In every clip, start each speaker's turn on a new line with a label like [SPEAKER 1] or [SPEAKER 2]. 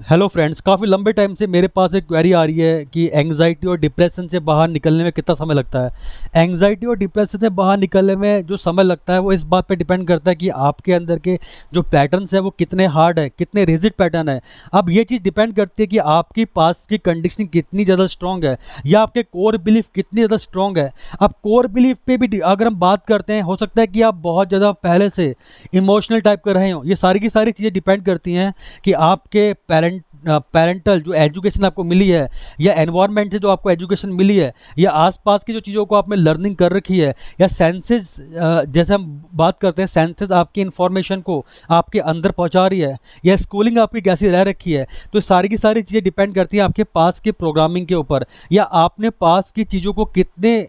[SPEAKER 1] Hello friends, काफ़ी लंबे time से मेरे पास एक क्वेरी आ रही है कि एंग्जाइटी और डिप्रेशन से बाहर निकलने में कितना समय लगता है। एंग्जाइटी और डिप्रेशन से बाहर निकलने में जो समय लगता है वो इस बात पे डिपेंड करता है कि आपके अंदर के जो पैटर्न्स हैं वो कितने हार्ड है, कितने रिजिड पैटर्न है। अब ये चीज़ डिपेंड करती है कि आपकी पास्ट की कंडीशनिंग कितनी ज़्यादा स्ट्रॉन्ग है या आपके कोर बिलीफ कितनी ज़्यादा स्ट्रॉन्ग है। अब कोर बिलीफ पे भी अगर हम बात करते हैं, हो सकता है कि आप बहुत ज़्यादा पहले से इमोशनल टाइप का रहे हो। ये सारी की सारी चीज़ें डिपेंड करती हैं कि आपके पेरेंटल जो एजुकेशन आपको मिली है या एनवायरनमेंट से जो आपको एजुकेशन मिली है या आसपास की जो चीज़ों को आपने लर्निंग कर रखी है या सेंसेस, जैसे हम बात करते हैं सेंसेस आपकी इन्फॉर्मेशन को आपके अंदर पहुंचा रही है या स्कूलिंग आपकी कैसी रह रखी है। तो सारी की सारी चीज़ें डिपेंड करती हैं आपके पास की प्रोग्रामिंग के ऊपर या आपने पास की चीज़ों को कितने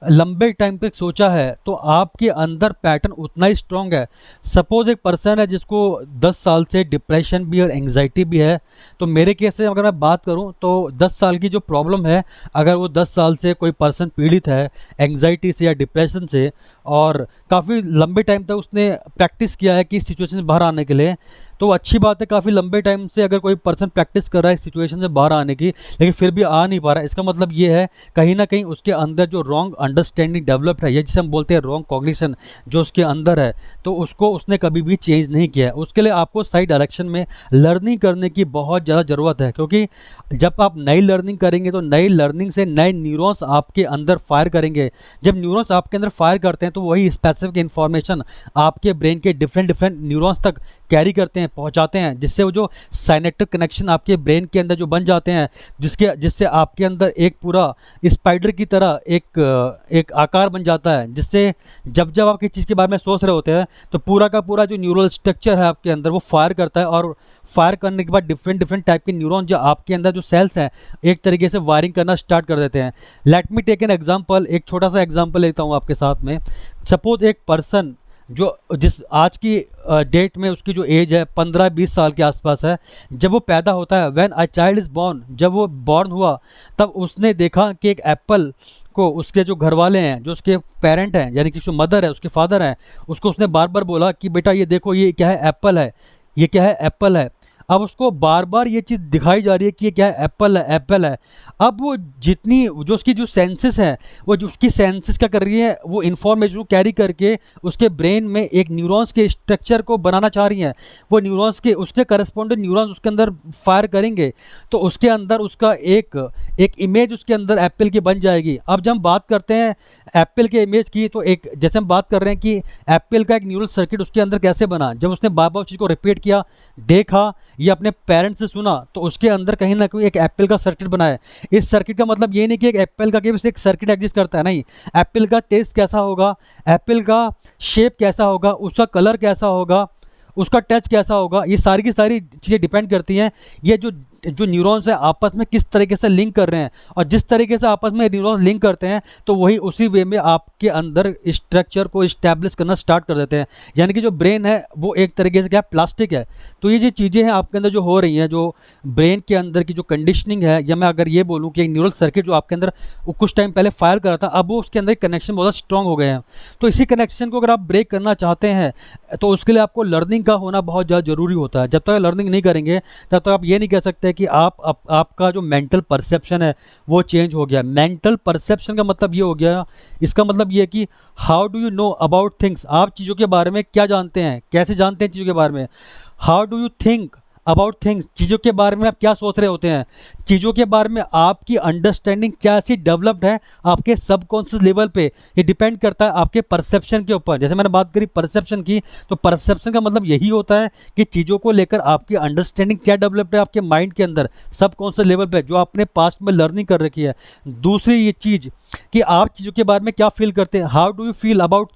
[SPEAKER 1] लंबे टाइम तक सोचा है, तो आपके अंदर पैटर्न उतना ही स्ट्रांग है। सपोज एक पर्सन है जिसको 10 साल से डिप्रेशन भी और एंग्जाइटी भी है। तो मेरे केस से अगर मैं बात करूं तो 10 साल की जो प्रॉब्लम है, अगर वो 10 साल से कोई पर्सन पीड़ित है एंग्जाइटी से या डिप्रेशन से और काफ़ी लंबे टाइम तक उसने प्रैक्टिस किया है कि इस सिचुएशन से बाहर आने के लिए, तो अच्छी बात है। काफ़ी लंबे टाइम से अगर कोई पर्सन प्रैक्टिस कर रहा है इस सिचुएशन से बाहर आने की लेकिन फिर भी आ नहीं पा रहा है, इसका मतलब ये है कहीं ना कहीं उसके अंदर जो रॉन्ग अंडरस्टैंडिंग डेवलप्ड है या जिसे हम बोलते हैं रॉन्ग कॉग्निशन जो उसके अंदर है, तो उसको उसने कभी भी चेंज नहीं किया है। उसके लिए आपको सही डायरेक्शन में लर्निंग करने की बहुत ज़्यादा ज़रूरत है, क्योंकि जब आप नई लर्निंग करेंगे तो नई लर्निंग से नए न्यूरॉन्स आपके अंदर फायर करेंगे। जब न्यूरॉन्स आपके अंदर फायर करते हैं तो वही स्पेसिफिक इन्फॉर्मेशन आपके ब्रेन के डिफरेंट डिफरेंट न्यूरॉन्स तक कैरी करते हैं, पहुंचाते हैं, जिससे वो जो साइनेप्टिक कनेक्शन आपके ब्रेन के अंदर जो बन जाते हैं, जिससे आपके अंदर एक पूरा स्पाइडर की तरह एक आकार बन जाता है, जिससे जब जब आप किसी चीज़ के बारे में सोच रहे होते हैं तो पूरा का पूरा जो न्यूरल स्ट्रक्चर है आपके अंदर वो फायर करता है। और फायर करने के बाद डिफरेंट डिफरेंट टाइप के न्यूरॉन जो आपके अंदर जो सेल्स हैं एक तरीके से वायरिंग करना स्टार्ट कर देते हैं। Let me take an example, एक छोटा सा एग्जाम्पल लेता हूँ आपके साथ में। सपोज एक पर्सन जो जिस आज की डेट में उसकी जो एज है 15-20 साल के आसपास है, जब वो पैदा होता है, when a child is born, जब वो बॉर्न हुआ तब उसने देखा कि एक एप्पल को उसके जो घर वाले हैं, जो उसके पेरेंट हैं, यानी कि जो मदर है, उसके फादर हैं, उसको उसने बार बार बोला कि बेटा ये देखो, ये क्या है, एप्पल है, ये क्या है, एप्पल है। अब उसको बार बार ये चीज़ दिखाई जा रही है कि ये क्या है, एप्पल है, एप्पल है। अब वो जितनी जो उसकी जो सेंसेस है, वो जो उसकी सेंसेस क्या कर रही है, वो इन्फॉर्मेशन को कैरी करके उसके ब्रेन में एक न्यूरॉन्स के स्ट्रक्चर को बनाना चाह रही हैं। वो न्यूरॉन्स के उसके करस्पॉन्डेंट न्यूरॉन्स उसके अंदर फायर करेंगे तो उसके अंदर उसका एक एक इमेज उसके अंदर एप्पल की बन जाएगी। अब जब हम बात करते हैं एप्पल के इमेज की, तो एक जैसे हम बात कर रहे हैं कि एप्पल का एक न्यूरल सर्किट उसके अंदर कैसे बना, जब उसने बार बार चीज़ को रिपीट किया, देखा या अपने पेरेंट्स से सुना, तो उसके अंदर कहीं ना कहीं एक एप्पल का सर्किट बना है। इस सर्किट का मतलब ये नहीं कि एक एप्पल का केवल एक सर्किट एग्जिस्ट करता है, नहीं। एप्पल का टेस्ट कैसा होगा, एप्पल का शेप कैसा होगा, उसका कलर कैसा होगा, उसका टच कैसा होगा, ये सारी की सारी चीज़ें डिपेंड करती हैं ये जो जो न्यूरॉन्स है आपस में किस तरीके से लिंक कर रहे हैं। और जिस तरीके से आपस में न्यूरॉन्स लिंक करते हैं तो वही उसी वे में आपके अंदर स्ट्रक्चर को इस्टेब्लिश करना स्टार्ट कर देते हैं। यानी कि जो ब्रेन है वो एक तरीके से क्या प्लास्टिक है। तो ये जो चीज़ें हैं आपके अंदर जो हो रही हैं, जो ब्रेन के अंदर की जो कंडीशनिंग है, या मैं अगर ये बोलूँ कि एक न्यूरल सर्किट जो आपके अंदर कुछ टाइम पहले फायर कर रहा था, अब वो उसके अंदर कनेक्शन बहुत स्ट्रॉन्ग हो गए हैं। तो इसी कनेक्शन को अगर आप ब्रेक करना चाहते हैं तो उसके लिए आपको लर्निंग का होना बहुत ज़्यादा ज़रूरी होता है। जब तक लर्निंग नहीं करेंगे तब तक आप ये नहीं कह सकते कि आपका जो मेंटल परसेप्शन है वो चेंज हो गया। मेंटल परसेप्शन का मतलब ये हो गया, इसका मतलब ये है कि how do you know about things, आप चीज़ों के बारे में क्या जानते हैं, कैसे जानते हैं चीज़ों के बारे में। How do you think about things, चीज़ों के बारे में आप क्या सोच रहे होते हैं, चीज़ों के बारे में आपकी अंडरस्टैंडिंग कैसी डेवलप्ड है आपके सबकॉन्शियस लेवल पे। ये डिपेंड करता है आपके परसेप्शन के ऊपर। जैसे मैंने बात करी परसेप्शन की, तो परसेप्शन का मतलब यही होता है कि चीज़ों को लेकर आपकी अंडरस्टैंडिंग क्या डेवलप्ड है आपके माइंड के अंदर सबकॉन्शियस लेवल पे, जो आपने पास्ट में लर्निंग कर रखी है। दूसरी ये चीज़ कि आप चीज़ों के बारे में क्या फील करते हैं, how do you feel about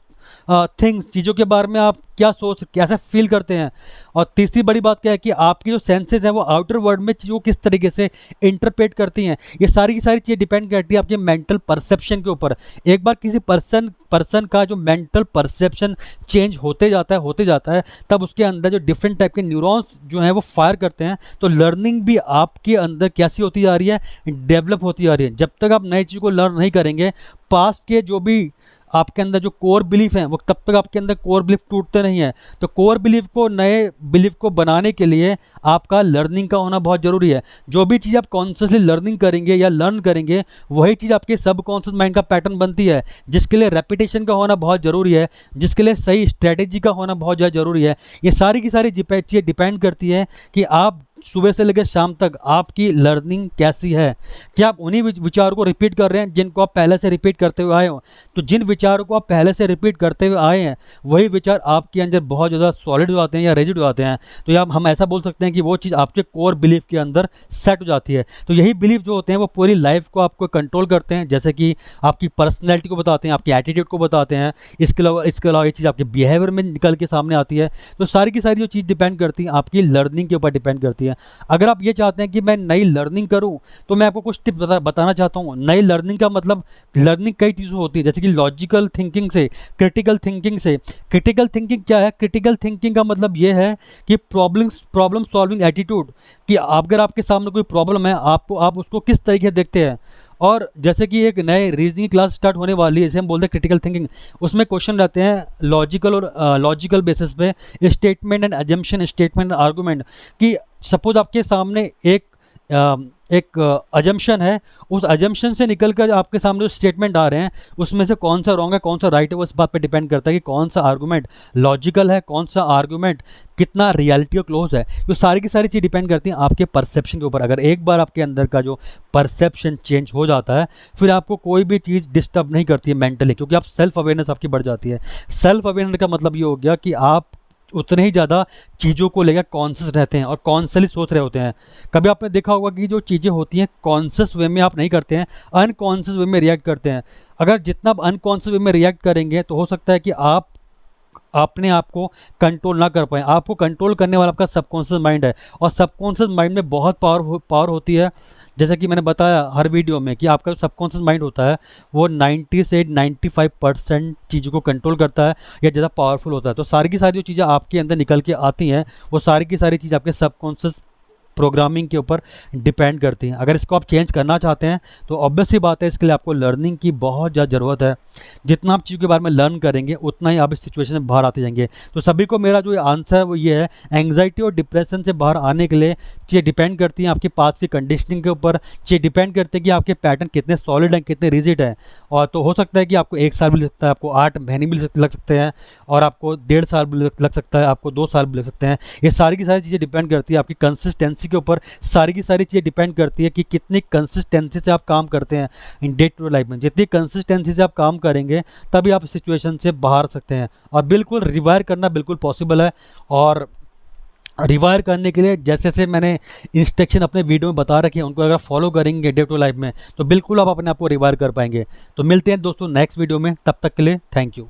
[SPEAKER 1] things, चीज़ों के बारे में आप क्या सोच कैसे फील करते हैं। और तीसरी बड़ी बात क्या है कि आपकी जो सेंसेस हैं वो आउटर वर्ल्ड में चीज़ों को किस तरीके से इंटरप्रेट करती हैं। ये सारी की सारी चीज़ें डिपेंड करती है आपके मेंटल परसेप्शन के ऊपर। एक बार किसी पर्सन का जो मेंटल परसेप्शन चेंज होते जाता है तब उसके अंदर जो डिफरेंट टाइप के न्यूरॉन्स जो हैं वो फायर करते हैं। तो लर्निंग भी आपके अंदर कैसी होती जा रही है, डेवलप होती जा रही है। जब तक आप नई चीज़ को लर्न नहीं करेंगे, पास्ट के जो भी आपके अंदर जो कोर बिलीफ है वो तब तक आपके अंदर कोर बिलीफ टूटते नहीं है। तो कोर बिलीफ को, नए बिलीफ को बनाने के लिए आपका लर्निंग का होना बहुत ज़रूरी है। जो भी चीज़ आप कॉन्शियसली लर्निंग करेंगे या लर्न करेंगे वही चीज़ आपके सबकॉन्शियस माइंड का पैटर्न बनती है, जिसके लिए रेपिटेशन का होना बहुत ज़रूरी है, जिसके लिए सही स्ट्रेटेजी का होना बहुत ज़्यादा ज़रूरी है। ये सारी की सारी चीज़ें डिपेंड करती है कि आप सुबह से लेकर शाम तक आपकी लर्निंग कैसी है। क्या आप उन्हीं विचारों को रिपीट कर रहे हैं जिनको आप पहले से रिपीट करते हुए आए हो? तो जिन विचारों को आप पहले से रिपीट करते हुए आए हैं वही विचार आपके अंदर बहुत ज़्यादा सॉलिड हो जाते हैं या रिजिड हो जाते हैं। तो या हम ऐसा बोल सकते हैं कि वो चीज़ आपके कोर बिलीफ के अंदर सेट हो जाती है। तो यही बिलीफ जो होते हैं वो पूरी लाइफ को आपको कंट्रोल करते हैं, जैसे कि आपकी पर्सनैलिटी को बताते हैं, आपकी एटीट्यूड को बताते हैं। इसके अलावा ये चीज़ आपके बिहेवियर में निकल के सामने आती है। तो सारी की सारी जो चीज़ डिपेंड करती है आपकी लर्निंग के ऊपर डिपेंड करती है। अगर आप ये चाहते हैं कि मैं नई लर्निंग करूं तो मैं आपको कुछ टिप्स बताना चाहता हूं। नई लर्निंग का मतलब, लर्निंग कई चीज़ों होती है, जैसे कि लॉजिकल थिंकिंग से, क्रिटिकल थिंकिंग से। क्रिटिकल थिंकिंग क्या है? क्रिटिकल थिंकिंग का मतलब ये है कि प्रॉब्लम सॉल्विंग एटीट्यूड, कि अगर आपके सामने कोई प्रॉब्लम है आप उसको किस तरीके से देखते हैं। और जैसे कि एक नए रीजनिंग क्लास स्टार्ट होने वाली है, इसे हम बोलते हैं क्रिटिकल थिंकिंग। उसमें क्वेश्चन रहते हैं लॉजिकल बेसिस पे, statement and assumption, statement and argument. कि सपोज आपके सामने एक अजम्पशन है, उस अजम्पशन से निकलकर आपके सामने जो स्टेटमेंट आ रहे हैं उसमें से कौन सा रॉन्ग है कौन सा राइट है, वो इस बात पे डिपेंड करता है कि कौन सा आर्गूमेंट लॉजिकल है, कौन सा आर्गूमेंट कितना रियलिटी को क्लोज है। तो सारी की सारी चीज़ डिपेंड करती हैं आपके परसेप्शन के ऊपर। अगर एक बार आपके अंदर का जो परसेप्शन चेंज हो जाता है फिर आपको कोई भी चीज़ डिस्टर्ब नहीं करती है मेंटली, क्योंकि आप सेल्फ अवेयरनेस आपकी बढ़ जाती है। सेल्फ अवेयरनेस का मतलब ये हो गया कि आप उतने ही ज़्यादा चीज़ों को लेकर कॉन्शियस रहते हैं और कॉन्शियसली सोच रहे होते हैं। कभी आपने देखा होगा कि जो चीज़ें होती हैं कॉन्शियस वे में आप नहीं करते हैं, अनकॉन्शियस वे में रिएक्ट करते हैं। अगर जितना आप अनकॉन्शियस वे में रिएक्ट करेंगे तो हो सकता है कि आप अपने आप को कंट्रोल ना कर पाएँ। आपको कंट्रोल करने वाला आपका सबकॉन्शियस माइंड है, और सबकॉन्शियस माइंड में बहुत पावर होती है। जैसे कि मैंने बताया हर वीडियो में कि आपका जो सबकॉन्शियस माइंड होता है वो 90 से 95% चीज़ों को कंट्रोल करता है या ज़्यादा पावरफुल होता है। तो सारी की सारी जो चीज़ें आपके अंदर निकल के आती हैं वो सारी की सारी चीज़ आपके सबकॉन्शियस प्रोग्रामिंग के ऊपर डिपेंड करती हैं। अगर इसको आप चेंज करना चाहते हैं तो ऑब्वियस सी बात है, इसके लिए आपको लर्निंग की बहुत ज़्यादा ज़रूरत है। जितना आप चीज़ों के बारे में लर्न करेंगे उतना ही आप इस सिचुएशन से बाहर आते जाएंगे। तो सभी को मेरा जो आंसर है वो ये है, एंग्जाइटी और डिप्रेशन से बाहर आने के लिए चीज़ें डिपेंड करती हैं आपके पास की कंडीशनिंग के ऊपर। चीज़ें डिपेंड करते हैं कि आपके पैटर्न कितने सॉलिड हैं, कितने रिजिड हैं। और तो हो सकता है कि आपको 1 साल भी लग सकता है, आपको 8 महीने भी लग सकते हैं, और आपको 1.5 साल भी लग सकता है, आपको 2 साल भी लग सकते हैं। ये सारी की सारी चीज़ें डिपेंड करती है आपकी कंसिस्टेंसी के ऊपर। सारी की सारी चीज़ें डिपेंड करती है कि कितनी कंसिस्टेंसी से आप काम करते हैं in day to day life में। जितनी कंसिस्टेंसी से आप काम करेंगे तभी आप सिचुएशन से बाहर सकते हैं। और बिल्कुल रिवायर करना बिल्कुल पॉसिबल है। और रिवायर करने के लिए जैसे जैसे मैंने इंस्ट्रक्शन अपने वीडियो में बता रखे हैं उनको अगर फॉलो करेंगे डे टू लाइफ में तो बिल्कुल आप अपने आप को रिवायर कर पाएंगे। तो मिलते हैं दोस्तों नेक्स्ट वीडियो में, तब तक के लिए थैंक यू।